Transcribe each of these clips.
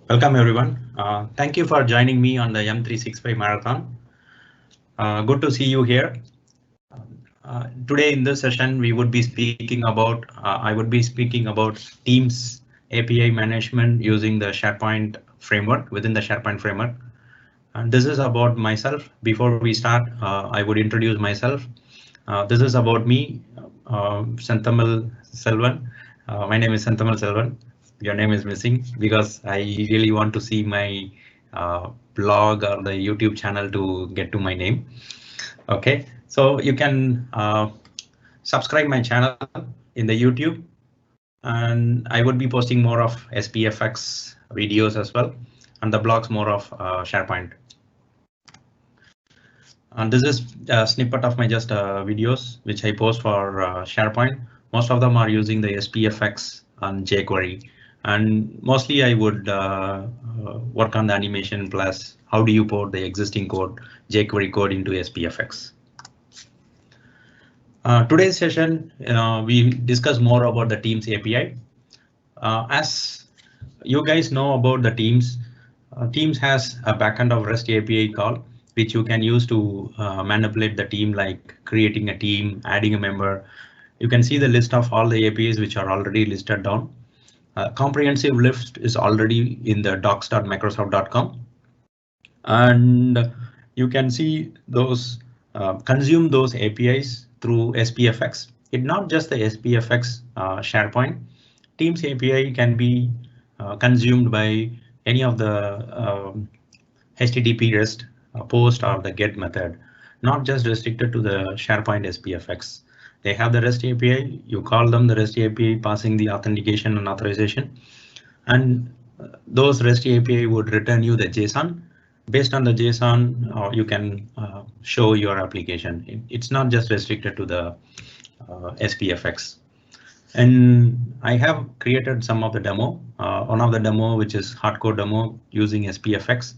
Welcome everyone. Thank you for joining me on the M365 marathon. Good to see you here. Today in this session, we would be speaking about. I would be speaking about Teams API management using the SharePoint framework within the SharePoint framework. And this is about myself. Before we start, I would introduce myself. This is about me, Senthamil Selvan. My name is Senthamil Selvan. Your name is missing because I really want to see my blog or the YouTube channel to get to my name. OK, so you can subscribe my channel in the YouTube, and I would be posting more of SPFx videos as well, and the blogs more of SharePoint. And this is a snippet of my just videos which I post for SharePoint. Most of them are using the SPFx and jQuery, and mostly I would work on the animation plus how do you port the existing code, jQuery code into SPFx. Today's session, we discuss more about the Teams API. As you guys know about the Teams, Teams has a backend of REST API call, which you can use to manipulate the team, like creating a team, adding a member. You can see the list of all the APIs which are already listed down. Comprehensive list is already in the docs.microsoft.com, and you can see those consume those APIs through SPFx. It's not just the SPFx SharePoint. Teams API can be consumed by any of the HTTP REST post or the GET method, not just restricted to the SharePoint SPFx. They have the REST API. You call them the REST API, passing the authentication and authorization, and those REST API would return you the JSON. Based on the JSON, you can show your application. It's not just restricted to the SPFx. And I have created some of the demo. One of the demo, which is hardcore demo using SPFx.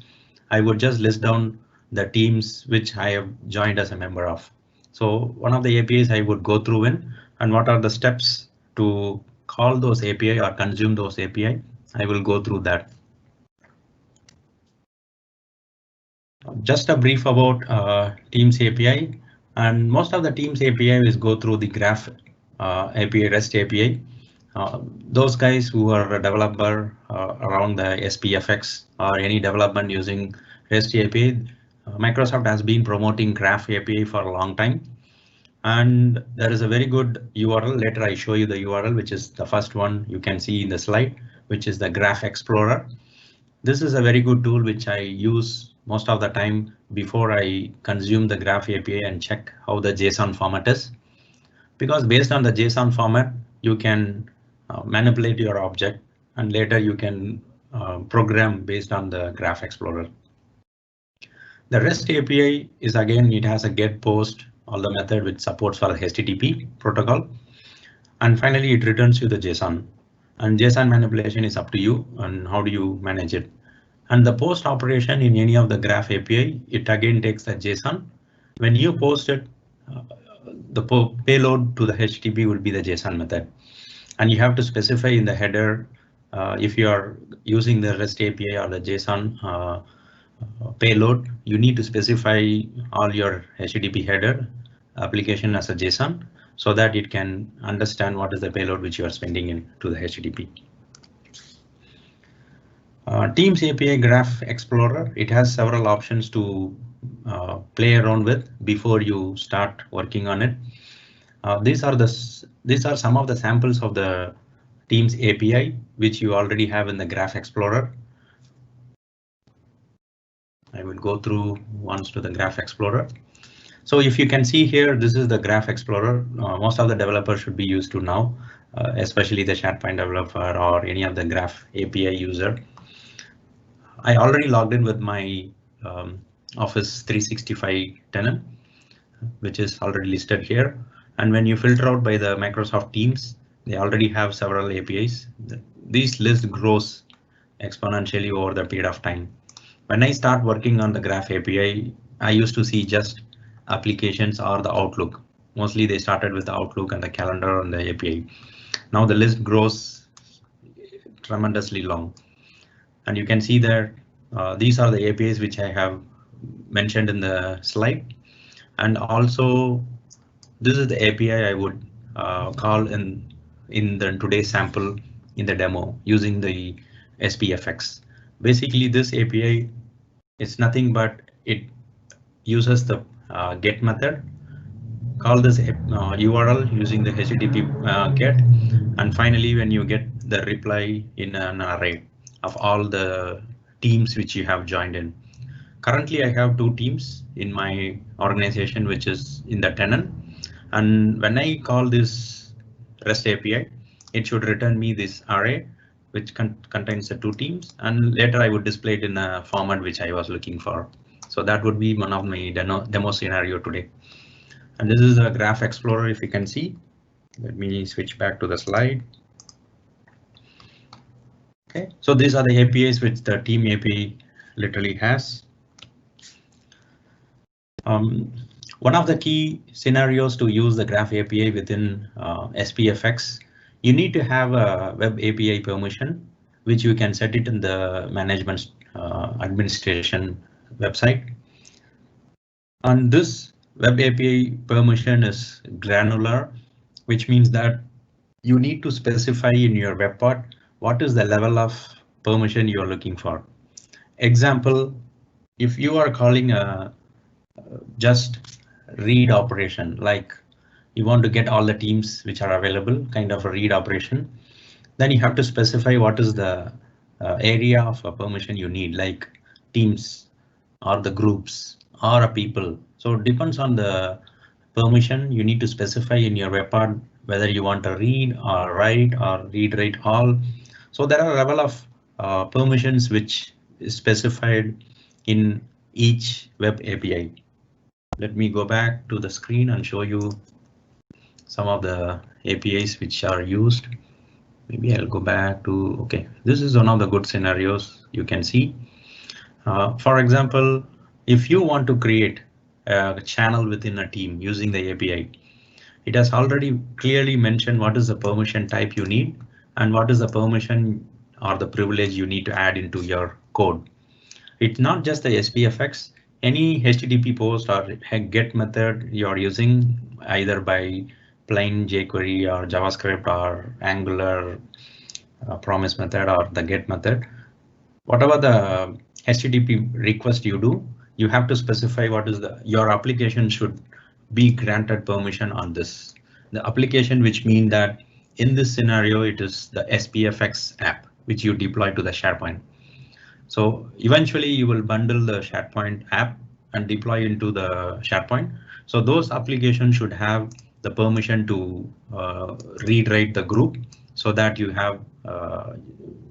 I would just list down the teams which I have joined as a member of. So one of the APIs I would go through in, and what are the steps to call those API or consume those API. I will go through that. Just a brief about Teams API, and most of the Teams API is go through the Graph API, REST API. Those guys who are a developer around the SPFx or any development using REST API, Microsoft has been promoting Graph API for a long time. And there is a very good URL. Later I show you the URL, which is the first one you can see in the slide, which is the Graph Explorer. This is a very good tool which I use most of the time before I consume the Graph API and check how the JSON format is. Because based on the JSON format, you can manipulate your object, and later you can program based on the Graph Explorer. The REST API is, again, it has a get, post, all the method which supports for the HTTP protocol. And finally, it returns you the JSON. And JSON manipulation is up to you and how do you manage it. And the post operation in any of the Graph API, it again takes the JSON. When you post it, the payload to the HTTP will be the JSON method. And you have to specify in the header if you are using the REST API or the JSON payload, you need to specify all your HTTP header application as a JSON so that it can understand what is the payload which you are sending in to the HTTP. Teams API Graph Explorer, it has several options to play around with before you start working on it. These are some of the samples of the Teams API which you already have in the Graph Explorer. I will go through once to the Graph Explorer. So if you can see here, this is the Graph Explorer. Most of the developers should be used to now, especially the SharePoint developer or any of the Graph API user. I already logged in with my Office 365 tenant, which is already listed here. And when you filter out by the Microsoft Teams, they already have several APIs. This list grows exponentially over the period of time. When I start working on the Graph API, I used to see just applications or the Outlook. Mostly they started with the Outlook and the calendar and the API. Now the list grows tremendously long. And you can see there, these are the APIs which I have mentioned in the slide. And also, this is the API I would call in the today's sample in the demo using the SPFx. Basically, this API is nothing but it uses the get method, call this URL using the HTTP get, and finally when you get the reply in an array of all the teams which you have joined in. Currently I have 2 teams in my organization which is in the tenant, and when I call this REST API, it should return me this array which contains the 2 teams, and later I would display it in a format which I was looking for. So that would be one of my demo scenario today. And this is a Graph Explorer, if you can see. Let me switch back to the slide. Okay, so these are the APIs which the team API literally has. One of the key scenarios to use the Graph API within SPFx, you need to have a web API permission, which you can set it in the management administration website. And this web API permission is granular, which means that you need to specify in your web part what is the level of permission you are looking for. Example, if you are calling a just read operation, like you want to get all the teams which are available, kind of a read operation, then you have to specify what is the area of a permission you need, like teams or the groups or a people. So it depends on the permission you need to specify in your web part, whether you want to read or write or read, write all. So there are a level of permissions which is specified in each web API. Let me go back to the screen and show you some of the APIs which are used. Maybe I'll go back to, okay, this is one of the good scenarios you can see. For example, if you want to create a channel within a team using the API, it has already clearly mentioned what is the permission type you need and what is the permission or the privilege you need to add into your code. It's not just the SPFx, any HTTP post or get method you're using either by plain jQuery or JavaScript or Angular promise method or the get method. Whatever the HTTP request you do, you have to specify what is your application should be granted permission on this. The application, which means that in this scenario, it is the SPFx app which you deploy to the SharePoint. So eventually you will bundle the SharePoint app and deploy into the SharePoint. So those applications should have the permission to read write the group so that you have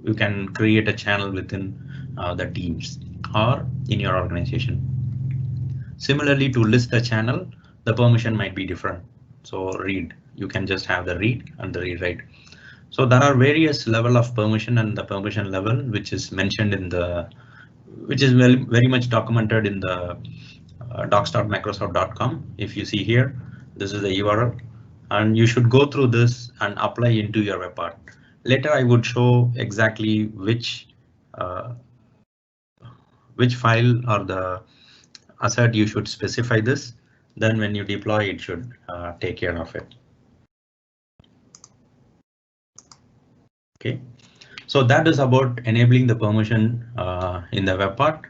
you can create a channel within the teams or in your organization. Similarly, to list a channel, the permission might be different. So read, you can just have the read and the read write. So there are various level of permission, and the permission level which is mentioned in the, which is very much documented in the docs.microsoft.com. If you see here, this is the URL, and you should go through this and apply into your web part. Later I would show exactly which file or the asset you should specify this. Then when you deploy, it should take care of it. Okay, so that is about enabling the permission in the web part.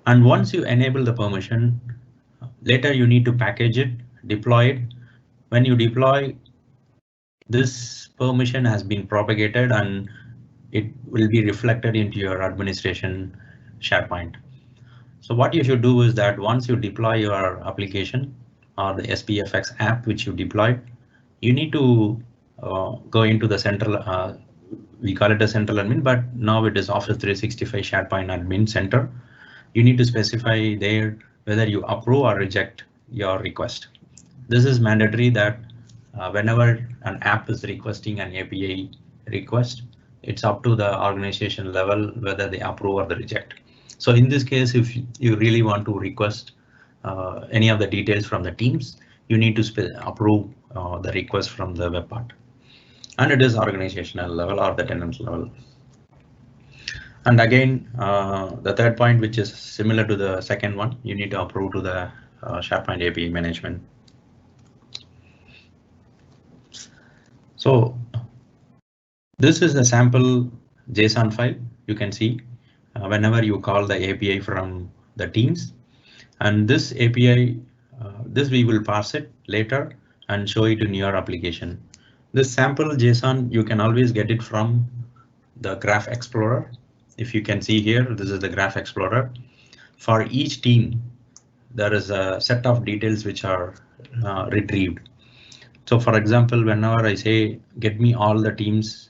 And once you enable the permission, later you need to package it, deploy it. When you deploy, this permission has been propagated and it will be reflected into your administration SharePoint. So what you should do is that once you deploy your application or the SPFx app which you deployed, you need to go into the central, we call it a central admin, but now it is Office 365 SharePoint admin center. You need to specify there whether you approve or reject your request. This is mandatory that whenever an app is requesting an API request, it's up to the organization level whether they approve or they reject. So in this case, if you really want to request any of the details from the teams, you need to approve the request from the web part. And it is organizational level or the tenant level. And again, the third point, which is similar to the second one, you need to approve to the SharePoint API management. So this is a sample JSON file. You can see whenever you call the API from the teams, and this API, this we will parse it later and show it in your application. This sample JSON, you can always get it from the Graph Explorer. If you can see here, this is the Graph Explorer. For each team, there is a set of details which are retrieved. So for example, whenever I say get me all the teams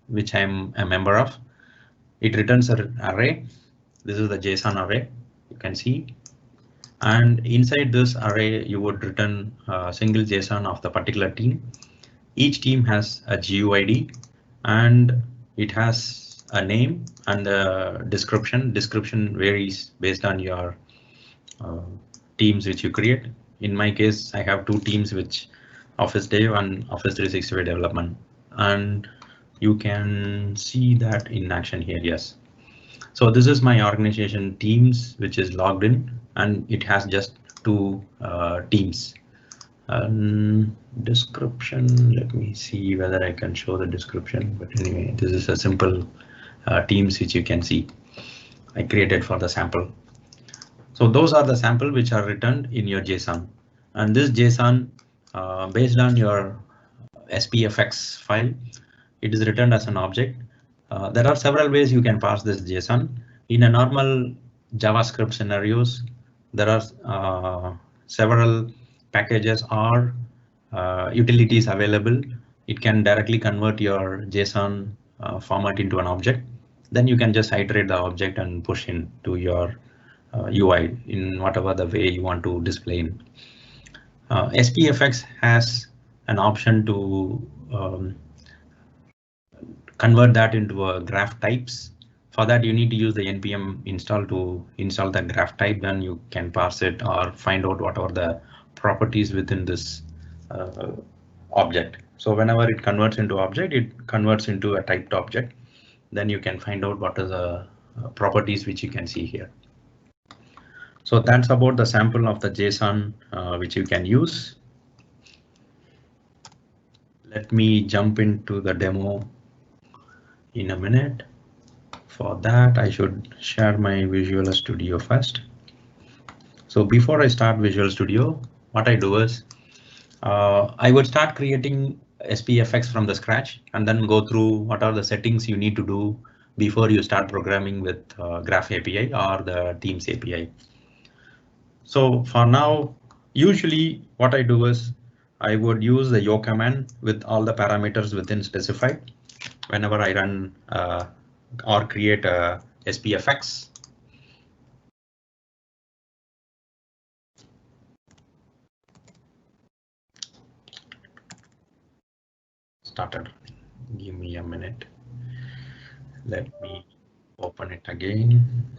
which I'm a member of, it returns an array. This is the JSON array, you can see. And inside this array, you would return a single JSON of the particular team. Each team has a GUID and it has a name and a description. Description varies based on your teams which you create. In my case, I have two teams, which Office Dev and Office 365 development, and you can see that in action here. Yes. So this is my organization teams, which is logged in, and it has just two teams. Description, let me see whether I can show the description, but anyway, this is a simple teams which you can see I created for the sample. So those are the sample which are returned in your JSON, and this JSON based on your SPFx file, it is returned as an object. There are several ways you can parse this JSON. In a normal JavaScript scenarios, there are several packages or utilities available. It can directly convert your JSON format into an object. Then you can just iterate the object and push into your UI in whatever the way you want to display in. SPFx has an option to convert that into a graph types. For that, you need to use the npm install to install the graph type. Then you can parse it or find out what are the properties within this object. So whenever it converts into object, it converts into a typed object. Then you can find out what are the properties which you can see here. So that's about the sample of the JSON which you can use. Let me jump into the demo in a minute. For that, I should share my Visual Studio first. So before I start Visual Studio, what I do is I would start creating SPFx from the scratch and then go through what are the settings you need to do before you start programming with Graph API or the Teams API. So for now, usually what I do is I would use the yo command with all the parameters within specified whenever I run or create a SPFx. Started. Give me a minute. Let me open it again.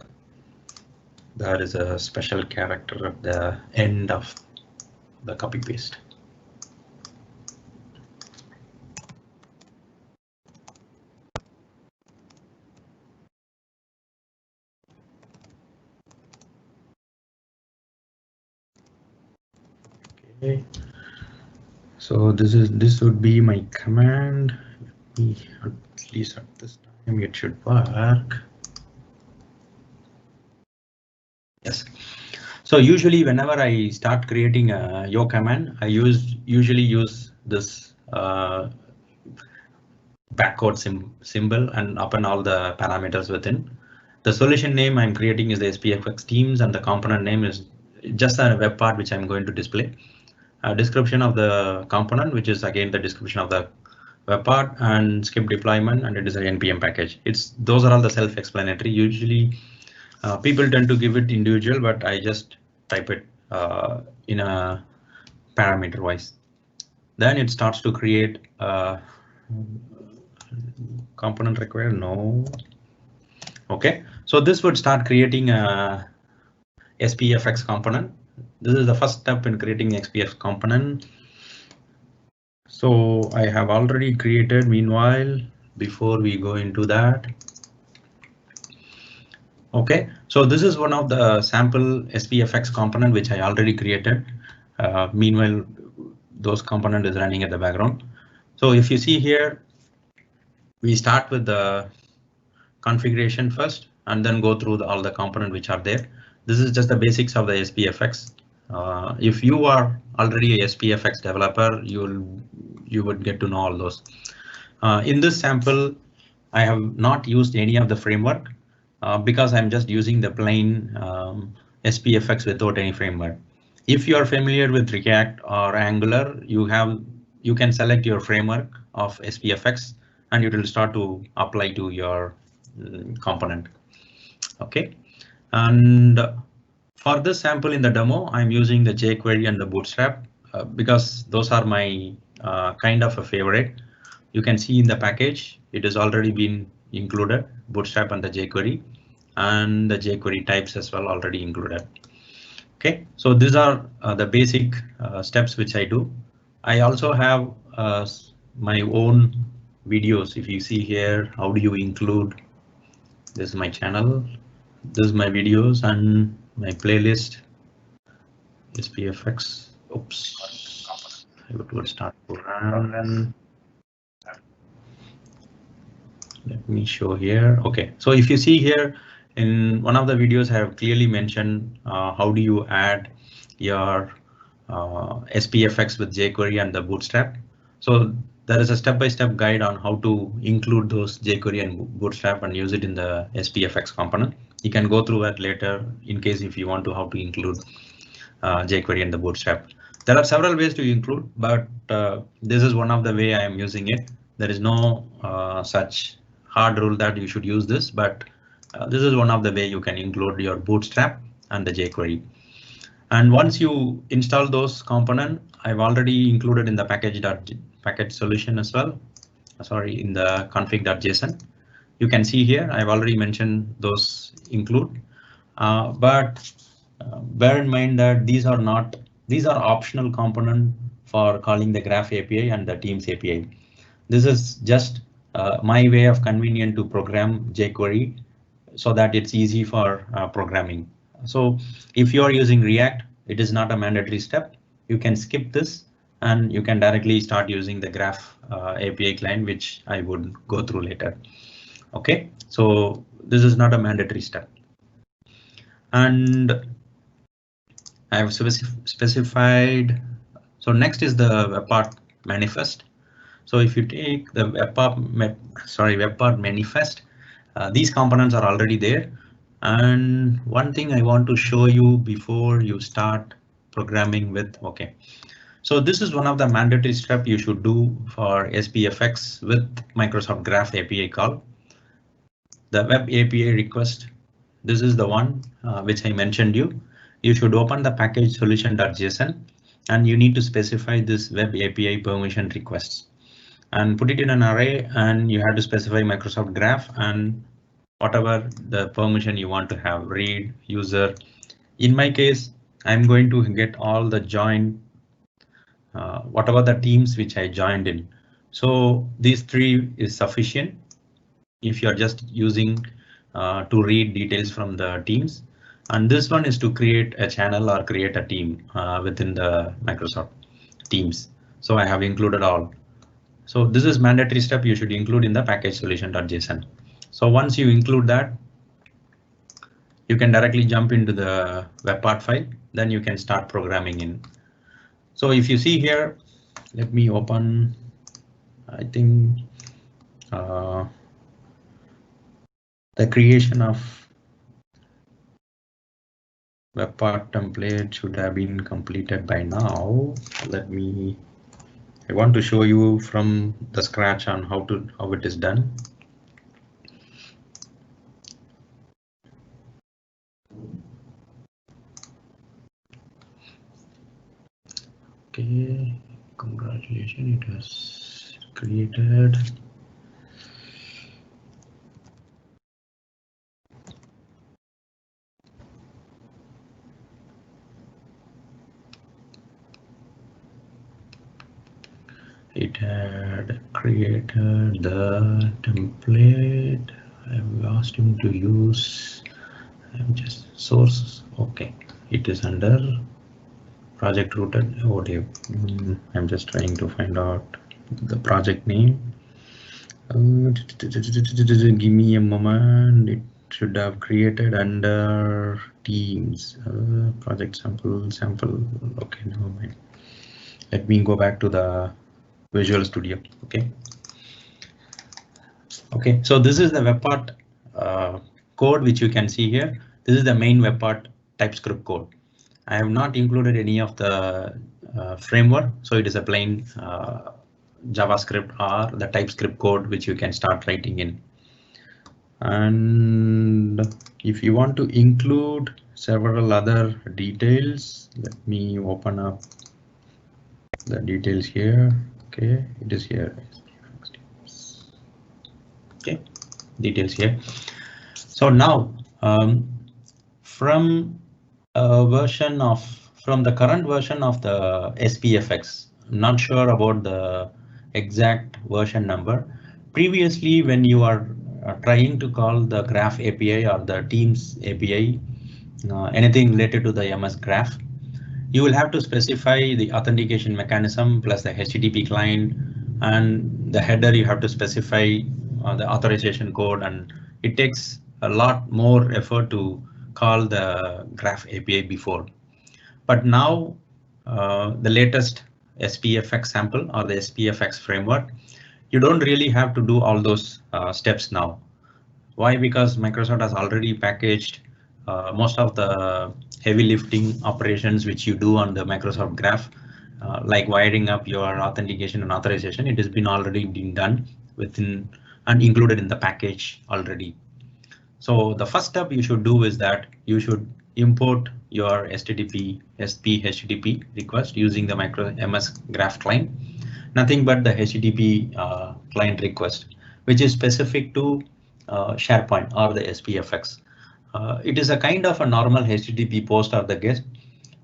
There is a special character at the end of the copy paste. Okay. So this would be my command. At least at this time it should work. Yes. So usually whenever I start creating a yo command, I usually use this backcode symbol and open all the parameters within. The solution name I'm creating is the SPFx teams, and the component name is just a web part which I'm going to display. A description of the component, which is again the description of the web part, and skip deployment, and it is an npm package. Those are all the self-explanatory. Usually people tend to give it individual, but I just type it in a parameter wise. Then it starts to create component required. No. OK, so this would start creating a SPFx component. This is the first step in creating SPFx component. So I have already created. Meanwhile, before we go into that, Okay, so this is one of the sample SPFx component which I already created. Meanwhile, those component is running at the background. So if you see here, we start with the configuration first and then go through all the component which are there. This is just the basics of the SPFx. If you are already a SPFx developer, you would get to know all those. In this sample, I have not used any of the framework because I'm just using the plain SPFx without any framework. If you are familiar with React or Angular, you can select your framework of SPFx and it will start to apply to your component. OK, and for this sample in the demo, I'm using the jQuery and the Bootstrap because those are my kind of a favorite. You can see in the package, it has already been included, Bootstrap and the jQuery, and the jQuery types as well already included. OK, so these are the basic steps which I do. I also have my own videos. If you see here, how do you include? This is my channel. This is my videos and my playlist. SPFx. Oops. I would start to run. Let me show here. OK, so if you see here in one of the videos, I have clearly mentioned how do you add your SPFx with jQuery and the Bootstrap. So there is a step-by-step guide on how to include those jQuery and Bootstrap and use it in the SPFx component. You can go through that later in case if you want to how to include jQuery and the Bootstrap. There are several ways to include, but this is one of the way I am using it. There is no such hard rule that you should use this, but this is one of the way you can include your Bootstrap and the jQuery. And once you install those components, I've already included in the package solution as well. Sorry, in the config.json. You can see here, I've already mentioned those include, but bear in mind that these are optional component for calling the Graph API and the Teams API. This is just my way of convenient to program jQuery so that it's easy for programming. So if you are using React, it is not a mandatory step. You can skip this and you can directly start using the Graph API client, which I would go through later. OK, so this is not a mandatory step. And I have specified. So next is the web part manifest. So if you take the web part manifest, these components are already there. And one thing I want to show you before you start programming with. OK, so this is one of the mandatory steps you should do for SPFx with Microsoft Graph API call. The web API request. This is the one which I mentioned you. You should open the package solution.json and you need to specify this web API permission requests and put it in an array, and you have to specify Microsoft Graph and whatever the permission you want to have, read, user. In my case, I'm going to get all the join, whatever the teams which I joined in. So these three is sufficient if you're just using to read details from the teams. And this one is to create a channel or create a team within the Microsoft Teams. So I have included all. So this is mandatory step you should include in the package solution.json. So once you include that, you can directly jump into the web part file. Then you can start programming in. So if you see here, let me open, I think the creation of web part template should have been completed by now. I want to show you from the scratch on how it is done. Okay, congratulations, it has created. It had created the template. I've asked him to use source. Okay, it is under project routed. Oh dear. I'm just trying to find out the project name. Give me a moment. It should have created under teams. Project sample. Okay, never mind. Let me go back to the Visual Studio. Okay, so this is the web part code which you can see here. This is the main web part TypeScript code. I have not included any of the framework, so it is a plain JavaScript or the TypeScript code which you can start writing in. And if you want to include several other details, let me open up the details here. Okay, it is here. Okay, details here. So now from the current version of the SPFx, I'm not sure about the exact version number. Previously, when you are trying to call the Graph API or the Teams API, anything related to the MS Graph, you will have to specify the authentication mechanism plus the HTTP client, and the header you have to specify the authorization code, and it takes a lot more effort to call the Graph API before. But now the latest SPFx sample or the SPFx framework, you don't really have to do all those steps now. Why? Because Microsoft has already packaged most of the heavy lifting operations which you do on the Microsoft Graph, like wiring up your authentication and authorization. It has been already been done within and included in the package already. So the first step you should do is that you should import your SPHTTP request using the MS Graph client. Nothing but the HTTP client request, which is specific to SharePoint or the SPFx. It is a kind of a normal HTTP post or the GET,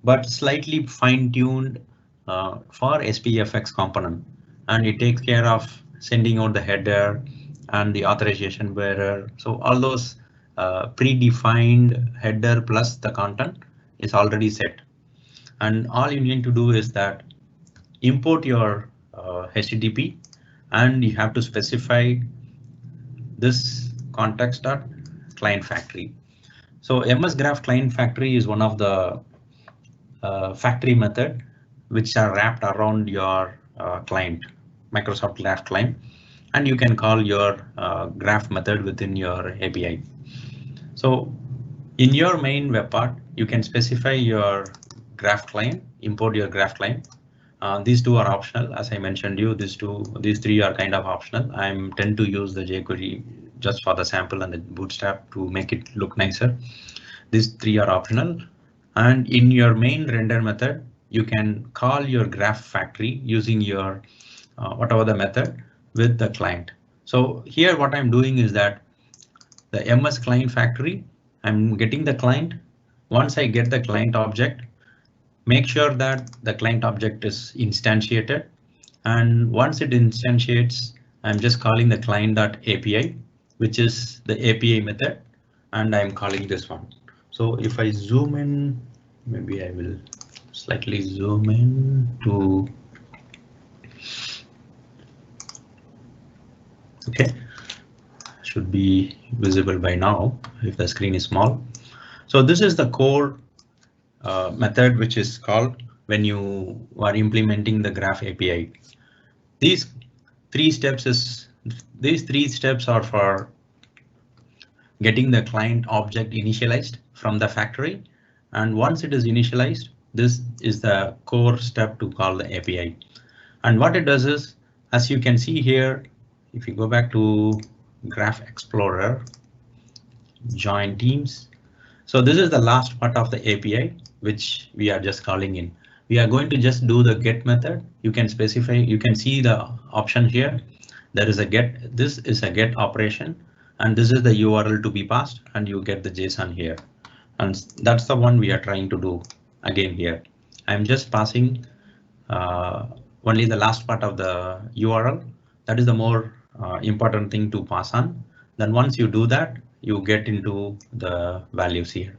but slightly fine-tuned for SPFx component, and it takes care of sending out the header and the authorization bearer. So all those predefined header plus the content is already set, and all you need to do is that import your HTTP, and you have to specify this context.client factory. So MS Graph client factory is one of the factory method which are wrapped around your client, Microsoft Graph client, and you can call your graph method within your API. So in your main web part, you can specify your graph client, import your graph client. These two are optional, as I mentioned you. These three are kind of optional. I tend to use the jQuery just for the sample and the Bootstrap to make it look nicer. These three are optional, and in your main render method, you can call your graph factory using your whatever the method with the client. So here what I'm doing is that the MS client factory, I'm getting the client. Once I get the client object, make sure that the client object is instantiated, and once it instantiates, I'm just calling the client.api, which is the API method, and I'm calling this one. So if I zoom in, maybe I will slightly zoom in to. Okay, should be visible by now if the screen is small. So this is the core method which is called when you are implementing the Graph API. These three steps are for getting the client object initialized from the factory, and once it is initialized, this is the core step to call the API. And what it does is, as you can see here, if you go back to Graph Explorer, join teams. So this is the last part of the API which we are just calling in. We are going to just do the get method. You can specify, you can see the option here. There is a get, this is a get operation, and this is the URL to be passed, and you get the JSON here. And that's the one we are trying to do again here. I'm just passing only the last part of the URL. That is the more important thing to pass on. Then once you do that, you get into the values here.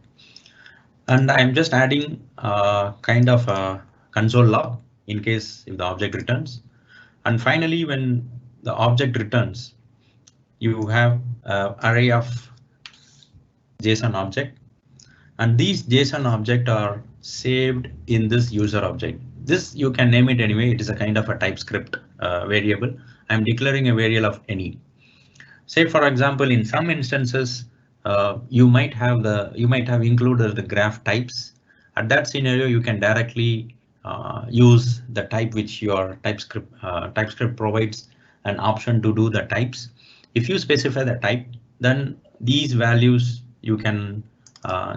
And I'm just adding kind of a console log in case if the object returns. And finally, when the object returns, you have an array of JSON object, and these JSON object are saved in this user object. This you can name it anyway. It is a kind of a TypeScript variable. I'm declaring a variable of any. Say for example, in some instances, you might have included the graph types. At that scenario, you can directly use the type which your TypeScript provides an option to do the types. If you specify the type, then these values you can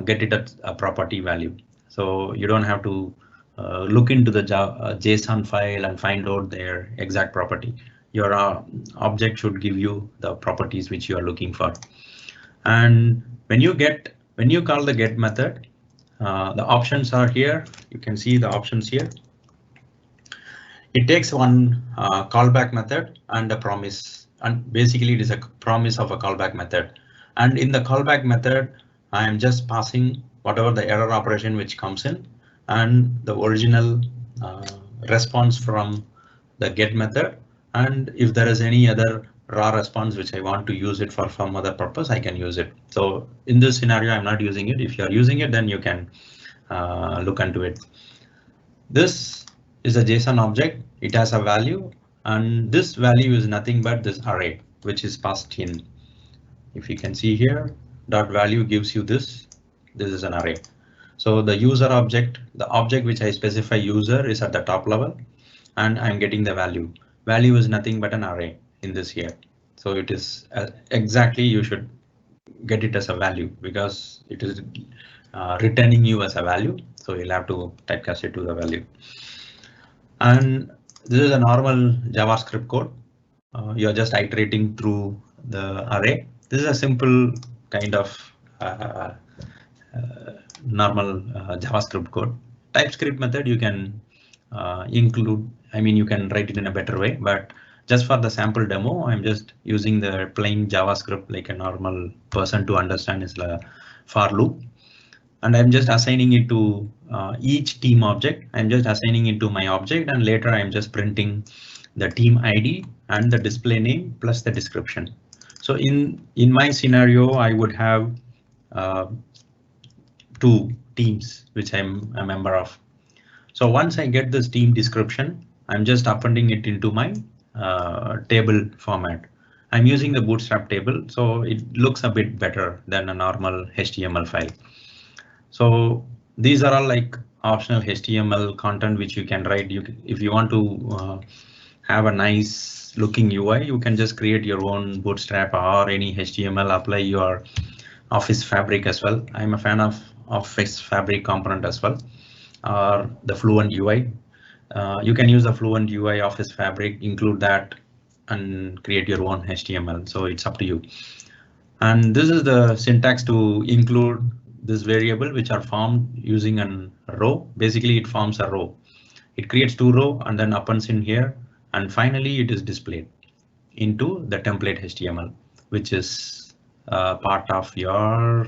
get it at a property value. So you don't have to look into the JSON file and find out their exact property. Your object should give you the properties which you are looking for. And when you call the get method, the options are here. You can see the options here. It takes one callback method and a promise, and basically it is a promise of a callback method. And in the callback method, I am just passing whatever the error operation which comes in and the original response from the get method. And if there is any other raw response which I want to use it for some other purpose, I can use it. So in this scenario, I'm not using it. If you are using it, then you can look into it. This is a JSON object. It has a value, and this value is nothing but this array which is passed in. If you can see here, dot value gives you this. This is an array. So the user object, the object which I specify user, is at the top level, and I'm getting the value. Value is nothing but an array in this here. So it is exactly, you should get it as a value because it is returning you as a value. So you'll have to typecast it to the value. And this is a normal JavaScript code. You're just iterating through the array. This is a simple kind of normal JavaScript code. TypeScript method you can include. I mean, you can write it in a better way, but just for the sample demo, I'm just using the plain JavaScript like a normal person to understand is the for loop. And I'm just assigning it to each team object. I'm just assigning it to my object, and later I'm just printing the team ID and the display name plus the description. So in my scenario, I would have 2 teams which I'm a member of. So once I get this team description, I'm just appending it into my table format. I'm using the Bootstrap table, so it looks a bit better than a normal HTML file. So these are all like optional HTML content which you can write. If you want to have a nice looking UI, you can just create your own Bootstrap or any HTML, apply your Office Fabric as well. I'm a fan of Office Fabric component as well, or the Fluent UI. You can use the Fluent UI Office Fabric, include that and create your own HTML. So it's up to you. And this is the syntax to include this variable which are formed using a row. Basically, it forms a row. It creates 2 rows and then appends in here. And finally, it is displayed into the template HTML, which is part of your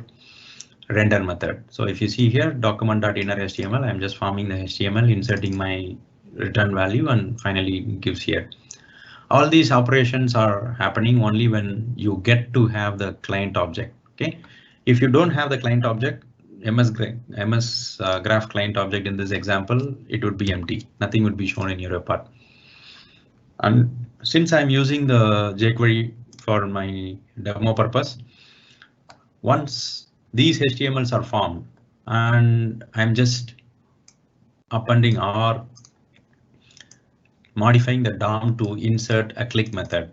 render method. So if you see here, document.inner.html, I'm just forming the HTML, inserting my return value, and finally gives here. All these operations are happening only when you get to have the client object. Okay, if you don't have the client object, MS graph client object in this example, it would be empty. Nothing would be shown in your report. And since I'm using the jQuery for my demo purpose, once these HTMLs are formed and I'm just appending or modifying the DOM to insert a click method.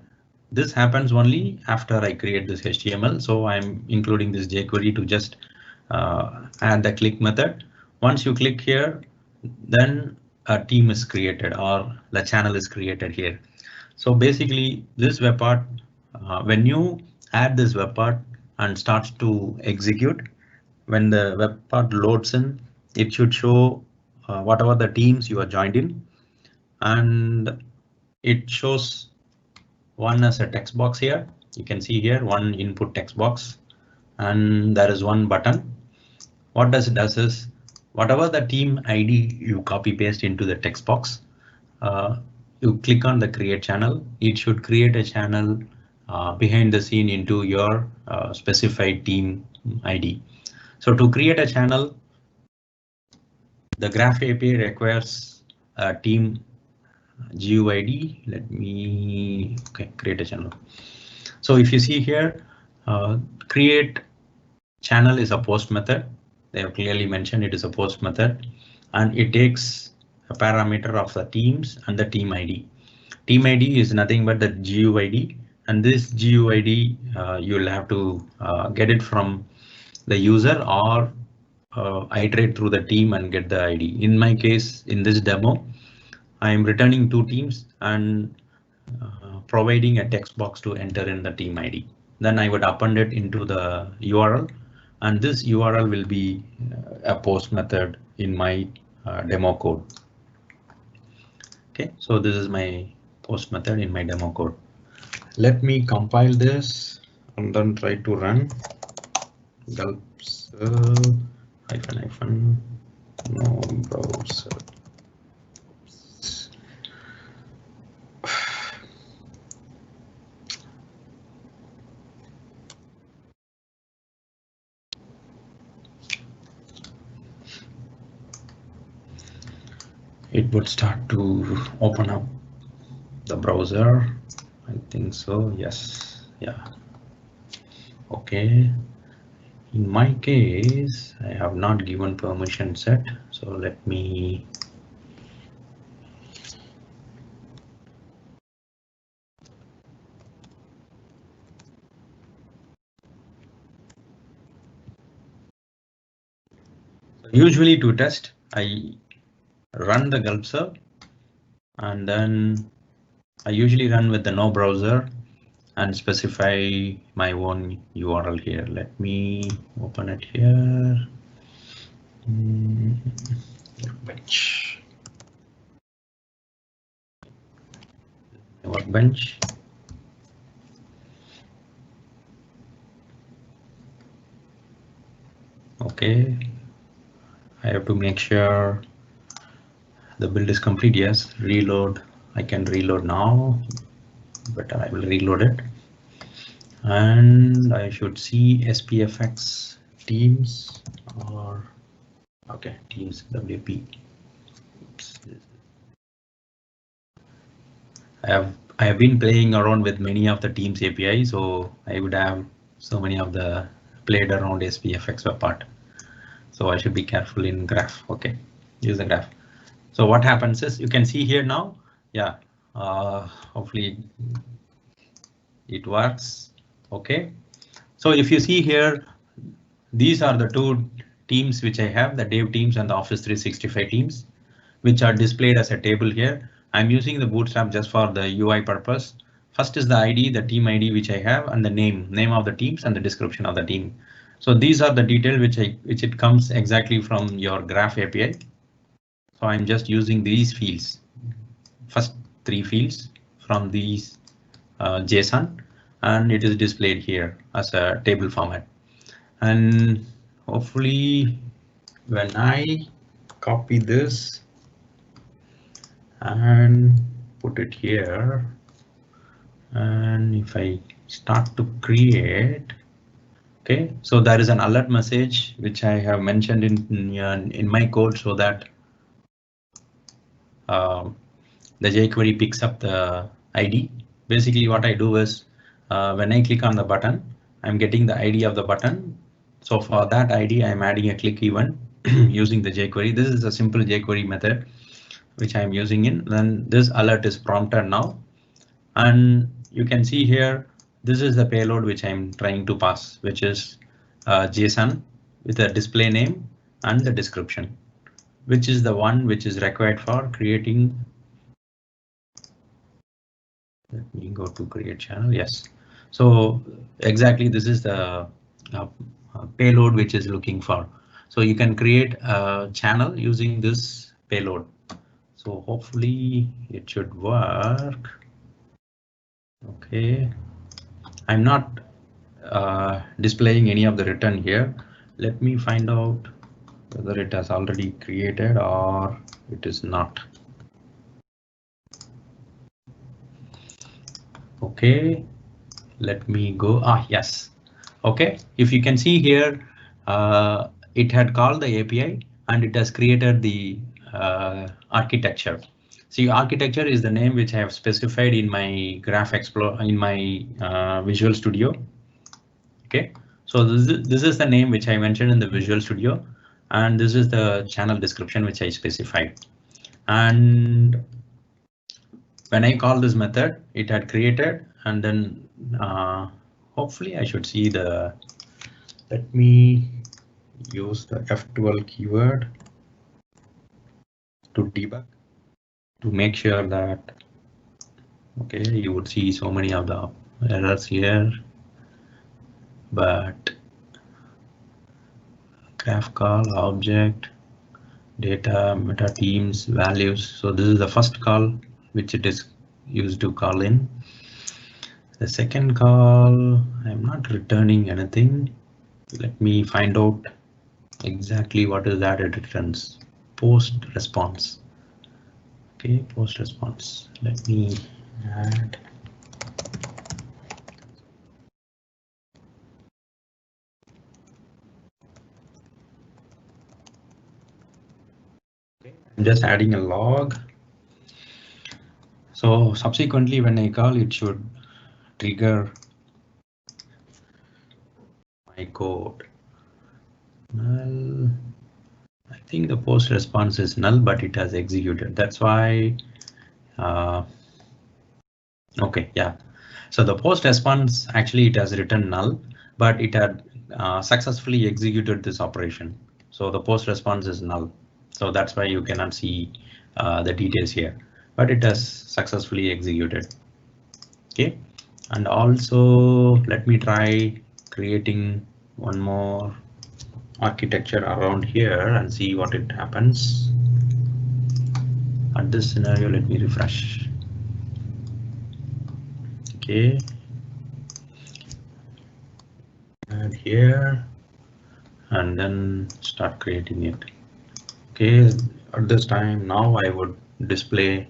This happens only after I create this HTML. So I'm including this jQuery to just add the click method. Once you click here, then a team is created or the channel is created here. So basically this web part, when you add this web part and starts to execute, when the web part loads in, it should show whatever the teams you are joined in. And it shows one as a text box here. You can see here one input text box, and there is one button. What does it does is whatever the team ID you copy paste into the text box, you click on the create channel. It should create a channel behind the scene into your specified team ID. So to create a channel, the Graph API requires a team GUID. Let me create a channel. So if you see here, create channel is a post method. They have clearly mentioned it is a post method, and it takes a parameter of the teams and the team ID. Team ID is nothing but the GUID, and this GUID you'll have to get it from the user or iterate through the team and get the ID. In my case, in this demo, I am returning two teams and providing a text box to enter in the team ID. Then I would append it into the URL, and this URL will be a post method in my demo code. Okay, so this is my post method in my demo code. Let me compile this and then try to run gulps hyphen no browser. It would start to open up the browser. I think so. Yes. Yeah. Okay. In my case, I have not given permission set. So let me. Usually to test, I run the gulp serve, and then I usually run with the no browser and specify my own URL here. Let me open it here. Workbench. Workbench. Okay. I have to make sure the build is complete. Yes, reload. I can reload now, but I will reload it. And I should see SPFx teams or okay, teams WP. Oops. I have been playing around with many of the teams API, so I would have so many of the played around SPFx part. So I should be careful in graph. Okay, use the graph. So what happens is you can see here now. Yeah, hopefully it works. Okay, so if you see here, these are the two teams which I have, the dev teams and the Office 365 teams, which are displayed as a table here. I'm using the Bootstrap just for the UI purpose. First is the ID, the team ID which I have, and the name of the teams and the description of the team. So these are the detail which it comes exactly from your Graph API. So I'm just using these fields, first three fields from these JSON, and it is displayed here as a table format. And hopefully when I copy this and put it here, and if I start to create, okay, so there is an alert message which I have mentioned in my code so that the jQuery picks up the ID. Basically what I do is when I click on the button, I'm getting the ID of the button. So for that ID, I'm adding a click event using the jQuery. This is a simple jQuery method which I'm using in. Then this alert is prompted now. And you can see here, this is the payload which I'm trying to pass, which is JSON with a display name and the description, which is the one which is required for creating. Let me go to create channel. Yes. So exactly this is the payload which is looking for. So you can create a channel using this payload. So hopefully it should work. Okay. I'm not displaying any of the return here. Let me find out whether it has already created or it is not. Okay, let me go. Yes. Okay, if you can see here, it had called the API and it has created the architecture. See, architecture is the name which I have specified in my Graph Explorer in my Visual Studio. Okay, so this is the name which I mentioned in the Visual Studio, and this is the channel description which I specified. And when I call this method, it had created, and then hopefully I should see the. Let me use the F12 keyword to debug to make sure that. Okay, you would see so many of the errors here, but graph call object data meta teams values. So this is the first call which it is used to call in. The second call, I'm not returning anything. Let me find out exactly what is that it returns. Post response. Okay, post response. Let me add. I'm just adding a log. So subsequently, when I call, it should trigger my code. Null. I think the post response is null, but it has executed. That's why. Okay, yeah. So the post response actually it has written null, but it had successfully executed this operation. So the post response is null. So that's why you cannot see the details here, but it has successfully executed. Okay, and also let me try creating one more architecture around here and see what it happens. At this scenario, let me refresh. Okay, add here and then start creating it. Okay, at this time now I would display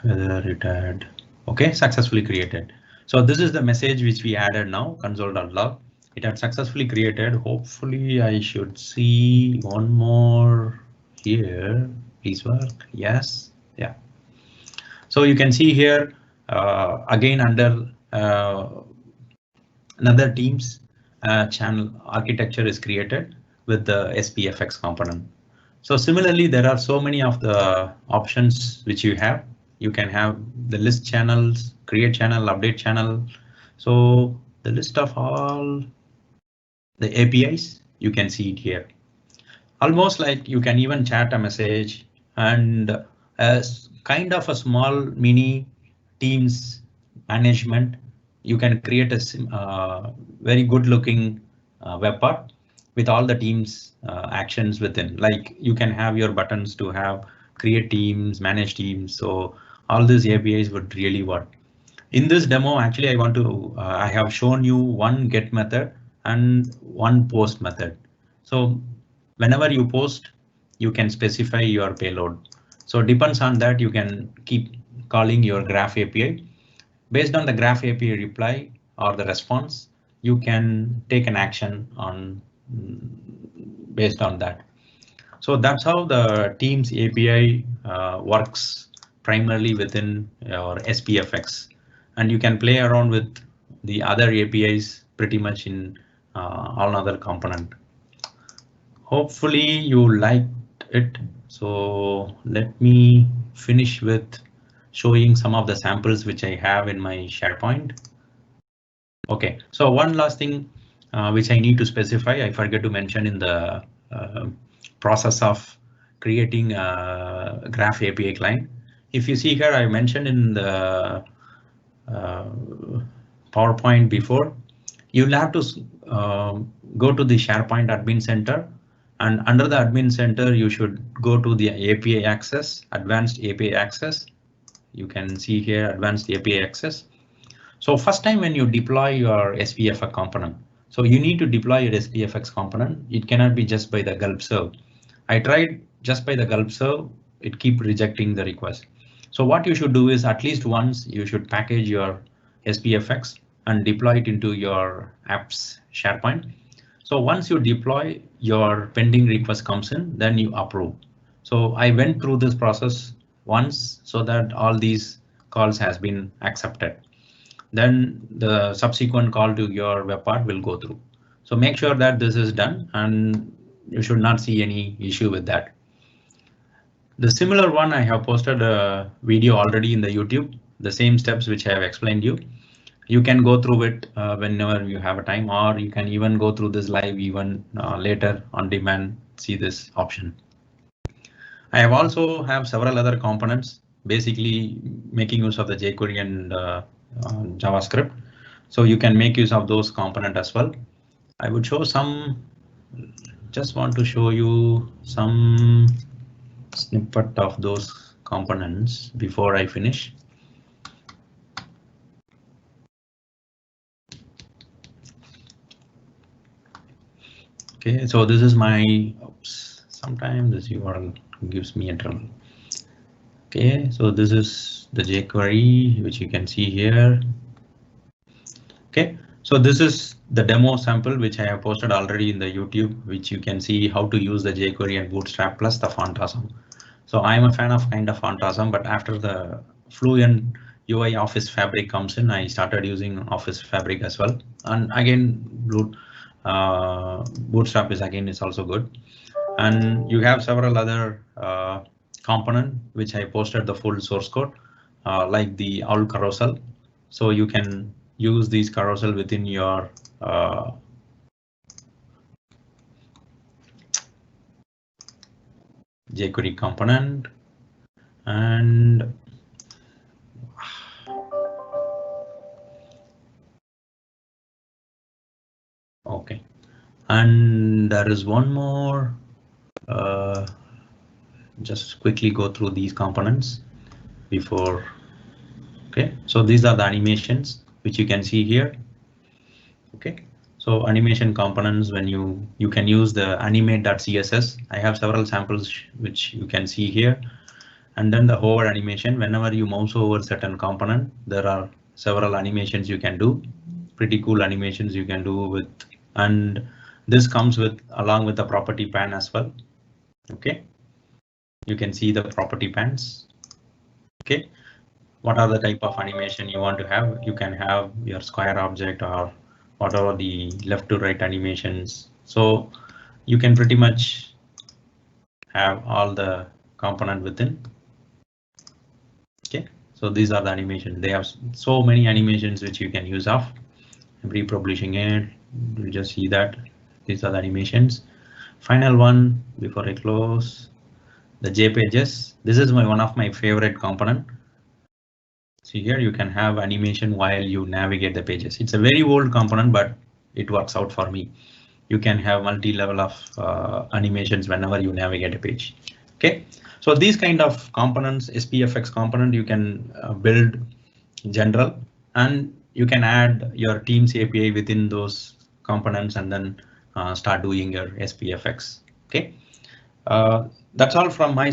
whether it had. Okay, successfully created. So this is the message which we added now, console.log. It had successfully created. Hopefully I should see one more here. Please work. Yes. Yeah. So you can see here again under another team's channel architecture is created with the SPFx component. So similarly, there are so many of the options which you have. You can have the list channels, create channel, update channel. So the list of all the APIs, you can see it here. Almost like you can even chat a message and as kind of a small mini Teams management. You can create a very good looking web part with all the Teams actions within. Like you can have your buttons to have create teams, manage teams. So all these APIs would really work. In this demo, actually, I have shown you one get method and one post method. So whenever you post, you can specify your payload. So depends on that, you can keep calling your Graph API. Based on the Graph API reply or the response, you can take an action on based on that. So that's how the Teams API works primarily within your SPFx, and you can play around with the other APIs pretty much in all other component. Hopefully you liked it. So let me finish with showing some of the samples which I have in my SharePoint. OK, so one last thing which I need to specify, I forget to mention in the process of creating a Graph API client. If you see here, I mentioned in the PowerPoint before, you'll have to go to the SharePoint Admin Center, and under the Admin Center, you should go to the API Access, Advanced API Access. You can see here Advanced API Access. So first time when you deploy your SPFx component, So you need to deploy your SPFx component. It cannot be just by the gulp serve. I tried just by the gulp serve, it keep rejecting the request. So what you should do is at least once you should package your SPFx and deploy it into your apps SharePoint. So once you deploy, your pending request comes in, then you approve. So I went through this process once so that all these calls has been accepted. Then the subsequent call to your web part will go through. So make sure that this is done and you should not see any issue with that. The similar one, I have posted a video already in the YouTube, the same steps which I have explained you. You can go through it whenever you have a time, or you can even go through this live even later on demand, see this option. I have also have several other components, basically making use of the jQuery and JavaScript. So you can make use of those components as well. I would show some, just want to show you some snippet of those components before I finish. Okay, so this is my, oops, sometimes this URL gives me a trouble. Okay, so this is the jQuery, which you can see here. Okay, so this is the demo sample, which I have posted already in the YouTube, which you can see how to use the jQuery and Bootstrap plus the font awesome. So I'm a fan of kind of font awesome, but after the Fluent UI Office Fabric comes in, I started using Office Fabric as well. And again, Bootstrap is also good. And you have several other component which I posted the full source code, like the owl carousel. So you can use these carousel within your jQuery component. And okay, and there is one more. Just quickly go through these components before. Okay, so these are the animations which you can see here. Okay, so animation components, when you can use the animate.css. I have several samples which you can see here. And then the hover animation, whenever you mouse over certain component, there are several animations you can do. Pretty cool animations you can do with, and this comes with along with the property pan as well. Okay, you can see the property pans. Okay, what are the type of animation you want to have? You can have your square object or whatever the left to right animations. So you can pretty much have all the component within. Okay, so these are the animations. They have so many animations which you can use of. I'm republishing it. You just see that these are the animations. Final one before I close, the JPages. This is one of my favorite component. See here you can have animation while you navigate the pages. It's a very old component, but it works out for me. You can have multi-level of animations whenever you navigate a page. Okay, so these kind of components, SPFx component, you can build general, and you can add your Teams API within those components and then start doing your SPFx. Okay, that's all from my